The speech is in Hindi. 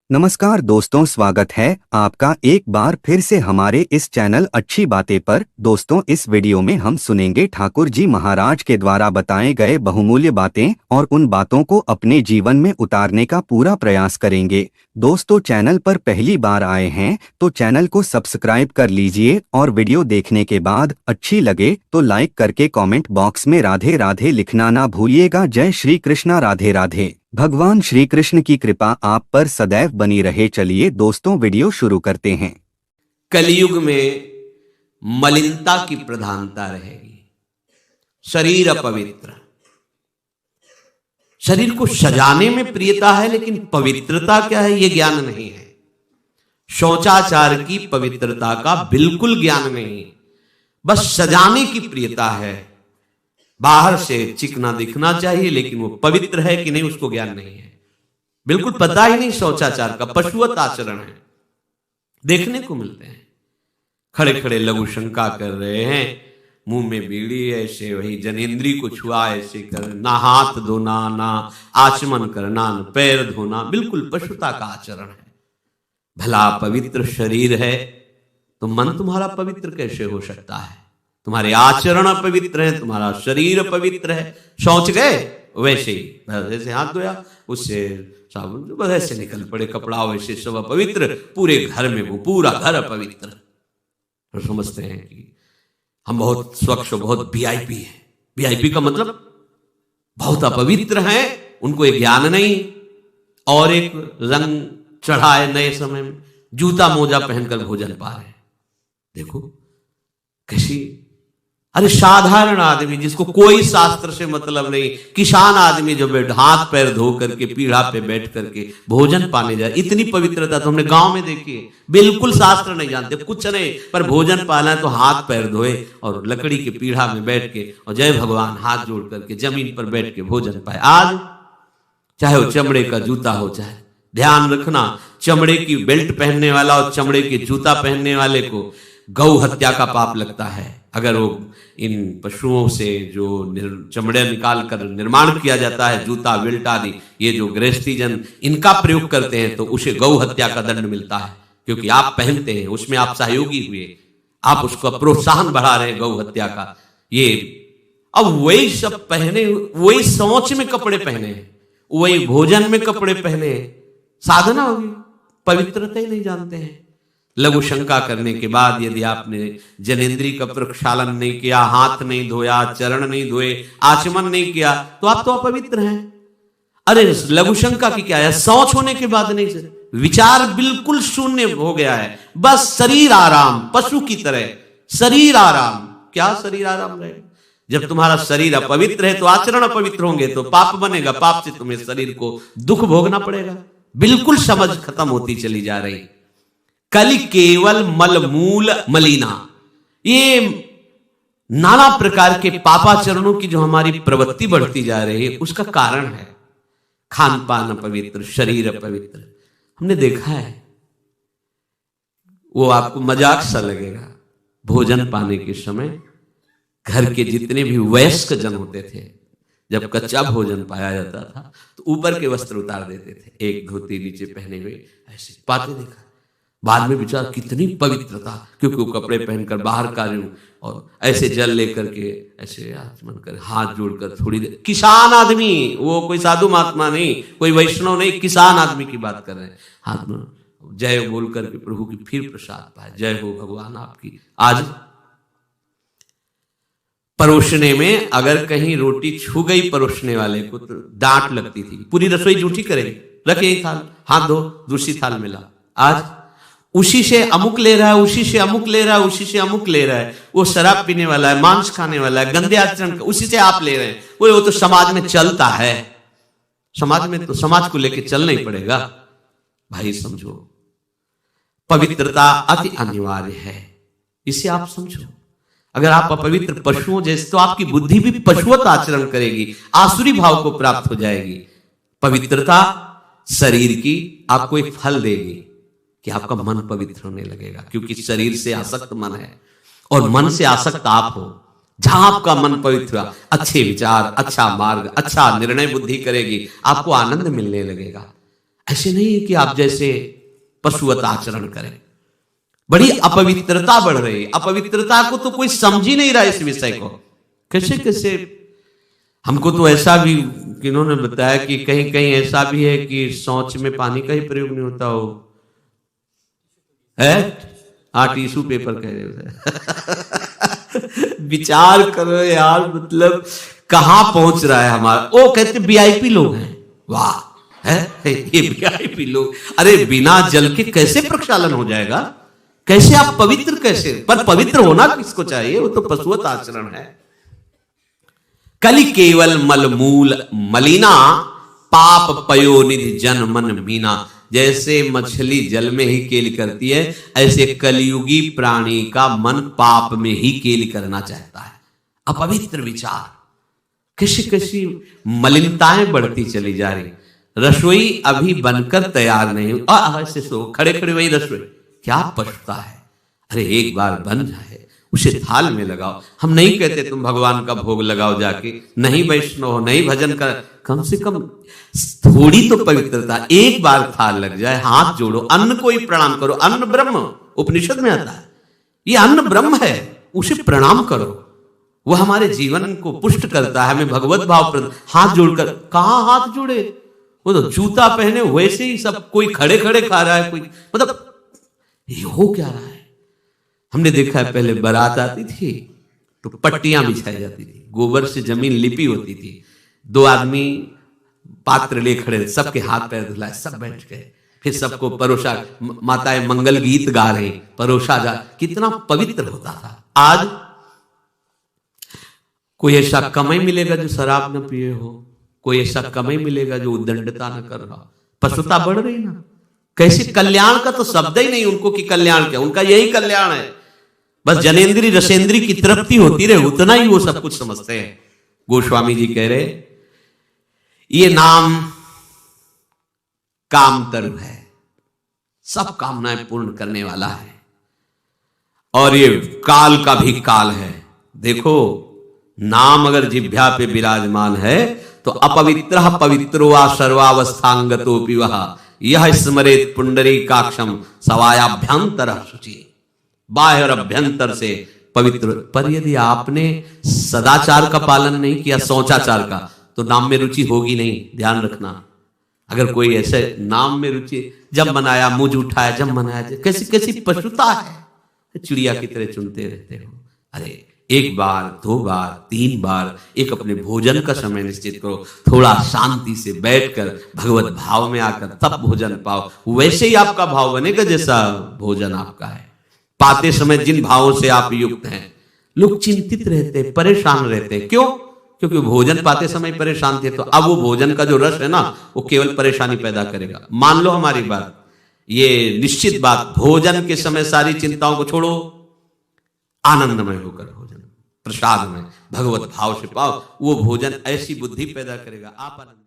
नमस्कार दोस्तों, स्वागत है आपका एक बार फिर से हमारे इस चैनल अच्छी बातें पर। दोस्तों, इस वीडियो में हम सुनेंगे ठाकुर जी महाराज के द्वारा बताए गए बहुमूल्य बातें और उन बातों को अपने जीवन में उतारने का पूरा प्रयास करेंगे। दोस्तों, चैनल पर पहली बार आए हैं तो चैनल को सब्सक्राइब कर लीजिए और वीडियो देखने के बाद अच्छी लगे तो लाइक करके कमेंट बॉक्स में राधे राधे लिखना ना भूलिएगा। जय श्री कृष्णा, राधे राधे। भगवान श्री कृष्ण की कृपा आप पर सदैव बनी रहे। चलिए दोस्तों, वीडियो शुरू करते हैं। कलयुग में मलिनता की प्रधानता रहेगी। शरीर अपवित्र, शरीर को सजाने में प्रियता है, लेकिन पवित्रता क्या है ये ज्ञान नहीं है। शौचाचार की पवित्रता का बिल्कुल ज्ञान नहीं, बस सजाने की प्रियता है। बाहर से चिकना दिखना चाहिए, लेकिन वो पवित्र है कि नहीं उसको ज्ञान नहीं है। बिल्कुल पता ही नहीं शौचाचार का, पशुवत आचरण है। देखने को मिलते हैं खड़े खड़े लघु शंका कर रहे हैं, मुंह में बीड़ी ऐसे, वही जनेंद्री को छुआ ऐसे कर, ना हाथ धोना, ना आचमन करना, ना पैर धोना, बिल्कुल पशुता का आचरण है। भला पवित्र शरीर है तो मन तुम्हारा पवित्र कैसे हो सकता है? तुम्हारे आचरण पवित्र है, तुम्हारा शरीर पवित्र है। शौच गए वैसे ही, जैसे हाथ धोया उससे साबुन बस ऐसे निकल पड़े कपड़ा, वैसे सब अपवित्र, पूरे घर में वो पूरा घर अपवित्र। तो समझते हैं कि हम बहुत स्वच्छ, बहुत वीआईपी हैं। वीआईपी का मतलब बहुत अपवित्र हैं, उनको एक ज्ञान नहीं। और एक रंग चढ़ा है नए समय में, जूता मोजा पहनकर भोजन पा रहे हैं। देखो कैसी, अरे साधारण आदमी जिसको कोई शास्त्र से मतलब नहीं, किसान आदमी जो हाथ पैर धो करके पीढ़ा पे बैठ करके भोजन पाने जाए, इतनी पवित्रता तो हमने गांव में देखी है। बिल्कुल शास्त्र नहीं जानते, कुछ नहीं, पर भोजन पाना है तो हाथ पैर धोए और लकड़ी के पीढ़ा में बैठ के और जय भगवान हाथ जोड़ करके जमीन पर बैठ के भोजन पाए। आज चाहे वो चमड़े का जूता हो, चाहे ध्यान रखना, चमड़े की बेल्ट पहनने वाला और चमड़े के जूता पहनने वाले को गौ हत्या का पाप लगता है। अगर वो इन पशुओं से जो चमड़े निकाल कर निर्माण किया जाता है, जूता बेल्ट आदि, ये जो गृहस्थी जन इनका प्रयोग करते हैं तो उसे गौ हत्या का दंड मिलता है, क्योंकि आप पहनते हैं, उसमें आप सहयोगी हुए, आप उसको प्रोत्साहन बढ़ा रहे हैं गौ हत्या का। ये अब वही सब पहने, वही सोच में कपड़े पहने हैं, वही भोजन में कपड़े पहने हैं, साधना होगी, पवित्रता ही नहीं जानते हैं। लघु शंका करने के बाद यदि आपने जनेंद्री का प्रक्षालन नहीं किया, हाथ नहीं धोया, चरण नहीं धोए, आचमन नहीं किया, तो आप तो अपवित्र हैं। अरे लघु शंका की क्या है, शौच होने के बाद नहीं, विचार बिल्कुल शून्य हो गया है, बस शरीर आराम, पशु की तरह शरीर आराम। क्या शरीर आराम रहेगा? जब तुम्हारा शरीर अपवित्र है तो आचरण अपवित्र होंगे तो पाप बनेगा, पाप से तुम्हें शरीर को दुख भोगना पड़ेगा। बिल्कुल समझ खत्म होती चली जा रही। कलि केवल मलमूल मलिना, ये नाना प्रकार के पापाचरणों की जो हमारी प्रवृत्ति बढ़ती जा रही है उसका कारण है खान पान अपवित्र, शरीर अपवित्र। हमने देखा है, वो आपको मजाक सा लगेगा, भोजन पाने के समय घर के जितने भी वयस्क जन होते थे, जब कच्चा भोजन पाया जाता था तो ऊपर के वस्त्र उतार देते थे, एक धोती नीचे पहने हुए ऐसे पाते देखा। बाद में विचार कितनी पवित्रता, क्योंकि वो कपड़े पहनकर बाहर कार्य और ऐसे जल लेकर के ऐसे आचमन कर, हाथ जोड़कर थोड़ी देर, किसान आदमी, वो कोई साधु महात्मा नहीं, कोई वैष्णव नहीं, किसान आदमी की बात कर रहे हैं। हाथ में जय बोल करके प्रभु की फिर प्रसाद पाए, जय हो भगवान आपकी। आज परोसने में अगर कहीं रोटी छू गई परोसने वाले को तो डांट लगती थी, पूरी रसोई जूठी करेगी, रखे थाल, हाथ धो, दूसरी थाल में ला। आज उसी से अमुक ले रहा है, उसी से अमुक ले रहा है, उसी से अमुक ले रहा है, वो शराब पीने वाला है, मांस खाने वाला है, गंदे आचरण, उसी से आप ले रहे हैं। वो तो समाज में चलता है, समाज में तो समाज को लेके चलना ही पड़ेगा। भाई समझो, पवित्रता अति अनिवार्य है, इसे आप समझो। अगर आप अपवित्र पशुओं जैसे, तो आपकी बुद्धि भी पशुवत आचरण करेगी, आसुरी भाव को प्राप्त हो जाएगी। पवित्रता शरीर की आपको एक फल देगी कि आपका मन पवित्र होने लगेगा, क्योंकि शरीर से आसक्त मन है और मन से आसक्त आप हो। जहां आपका मन पवित्र, अच्छे विचार, अच्छा मार्ग, अच्छा निर्णय बुद्धि करेगी, आपको आनंद मिलने लगेगा। ऐसे नहीं है कि आप जैसे पशुवत आचरण करें। बड़ी अपवित्रता बढ़ रही है। अपवित्रता को तो कोई समझ ही नहीं रहा इस विषय को। कैसे कैसे हमको तो ऐसा भी किन्होंने बताया कि कहीं कहीं ऐसा भी है कि शौच में पानी का ही प्रयोग नहीं होता हो है। टिश्यू पेपर कह रहे हो। विचार करो यार, मतलब कहां पहुंच रहा है हमारा। वो कहते वीआईपी लोग हैं, वाह है ये वीआईपी लोग। अरे बिना जल के कैसे प्रक्षालन हो जाएगा? कैसे आप पवित्र कैसे? पर पवित्र होना किसको चाहिए? वो तो पशुवत आचरण है। कलि केवल मलमूल मलिना पाप पयोनिधि जन मन मीना। जैसे मछली जल में ही केली करती है, ऐसे कलयुगी प्राणी का मन पाप में ही केली करना चाहता है। अपवित्र विचार, कैसी कैसी मलिनताएं बढ़ती चली जा रही। रसोई अभी बनकर तैयार नहीं हुई, ऐसे सो खड़े खड़े वही रसोई, क्या पछता है। अरे एक बार बन जाए उसे थाल में लगाओ। हम नहीं कहते तुम भगवान का भोग लगाओ जाके, नहीं वैष्णव हो, नहीं भजन कर, कम से कम थोड़ी तो पवित्रता। एक बार थाल लग जाए, हाथ जोड़ो, अन्न को ही प्रणाम करो। अन्न ब्रह्म उपनिषद में आता है, ये अन्न ब्रह्म है, उसे प्रणाम करो। वह हमारे जीवन को पुष्ट करता है, हमें भगवत भाव। हाथ जोड़कर कहां हाथ जोड़े? वो तो जूता पहने वैसे ही सब कोई खड़े खड़े खा रहा है, कोई मतलब ये हो क्या रहा है। हमने देखा है पहले बारात आती थी तो पट्टियां बिछाई जाती थी, गोबर से जमीन लिपी होती थी, दो आदमी पात्र ले खड़े, सबके हाथ पैर धुलाए, सब बैठ गए, फिर सबको परोसा, माताएं मंगल गीत गा रही, परोसा जा। कितना पवित्र होता था। आज कोई ऐसा कमाई मिलेगा जो शराब न पिए हो, कोई ऐसा कमाई मिलेगा जो उद्दंडता न कर रहा। पशुता बढ़ रही ना। कैसे कल्याण का तो शब्द ही नहीं उनको कि कल्याण क्या, उनका यही कल्याण है। बस जनेन्द्री रसेंद्री की तृप्ति होती रहे, उतना ही वो सब कुछ समझते हैं। गोस्वामी जी कह रहे ये नाम कामतरु है, सब कामनाएं पूर्ण करने वाला है, और ये काल का भी काल है। देखो नाम अगर जिह्वा पे विराजमान है तो अपवित्र पवित्रो वा सर्वावस्थांगतोपि वह यह स्मरेत पुंडरीकाक्षम सवायाभ्यंतर शुचि। बाह्य और अभ्यंतर से पवित्र। पर यदि आपने सदाचार का पालन नहीं किया, शौचाचार का, तो नाम में रुचि होगी नहीं, ध्यान रखना। अगर कोई ऐसे नाम में रुचि, जब मनाया मुझ उठाया, जब मनाया, कैसी कैसी पशुता है, चिड़िया की तरह चुनते रहते हो। अरे एक बार, दो बार, तीन बार एक अपने भोजन का समय निश्चित करो, थोड़ा शांति से बैठकर भगवत भाव में आकर तब भोजन पाओ। वैसे ही आपका भाव बनेगा जैसा भोजन आपका है। पाते समय जिन भावों से आप युक्त हैं, लोग चिंतित रहते, परेशान रहते। क्यों? क्योंकि भोजन पाते समय परेशान थे, तो अब वो भोजन का जो रस है ना, वो केवल परेशानी पैदा करेगा। मान लो हमारी बात, ये निश्चित बात, भोजन के समय सारी चिंताओं को छोड़ो, आनंदमय होकर भोजन प्रसाद में भगवत भाव से पाओ। वो भोजन ऐसी बुद्धि पैदा करेगा, आप आनंद